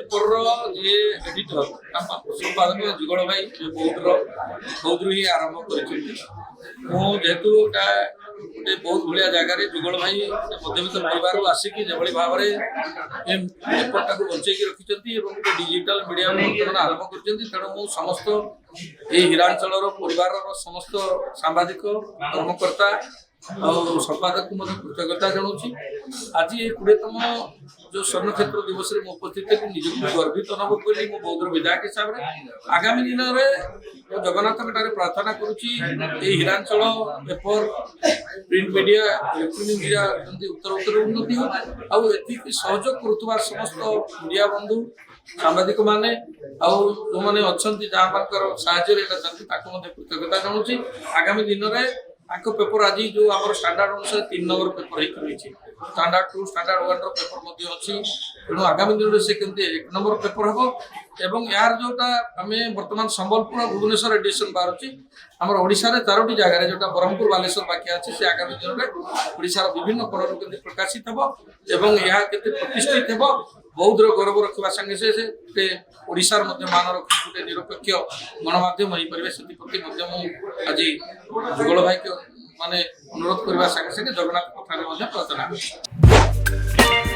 paper जी editor संपादक जुगल भाई बौद्ध ही आरंभ करेतु गोटे बहुत भाया जगार जुगल भाई मध्यवित्त परिवार आसिकी जो भाव में पेपर टाक बचेक रखिंट गोटे डिजिटल मीडिया बर्तमान आरंभ कर तेणु मु समस्त ये हिरांचल परिवार समस्त सांबादिक कर्मकर्ता और संपादक को कृतज्ञता जनाऊँ आज ये 20तम जो स्वर्ण क्षेत्र दिवस में उपस्थित निजक गर्वित अनुभव करी मो बौद्ध विधायक हिसाब से आगामी दिन में जगन्नाथ प्रार्थना करुच्ची हिरांचल paper print media electronic media उत्तर उत्तर उन्नति हो सहयोग करुवा समस्त मीडिया बंधु सांबादिक माने जो मैंने अच्छा जहाँ साहय कृतज्ञता जनाऊँ आगामी दिन में पेपर आज जो आम स्टैंडर्ड अनुसार 3 number paper standard 2 standard 1 paper अच्छी तेणु आगामी दिन में से केमती 1 नंबर पेपर हम एवं यार जोटा आम बर्तमान संबलपुर भुवनेश्वर एडिशन बाहर आम ओडिशा रे 4टी जगह जो ब्रह्मपुर बालेश्वर बाकी अच्छी से आगामी दिन में ओडिशार विभिन्न कोण प्रकाशित हो यह प्रतिष्ठित हो बौद्ध गौरव रखा संगे से ओडिशार मान गोटे निरपेक्ष गणमाध्यम हो पारे से आज जुगल भाई के माने अनुरोध करने संगे संगे जगन्नाथ प्रार्थना कर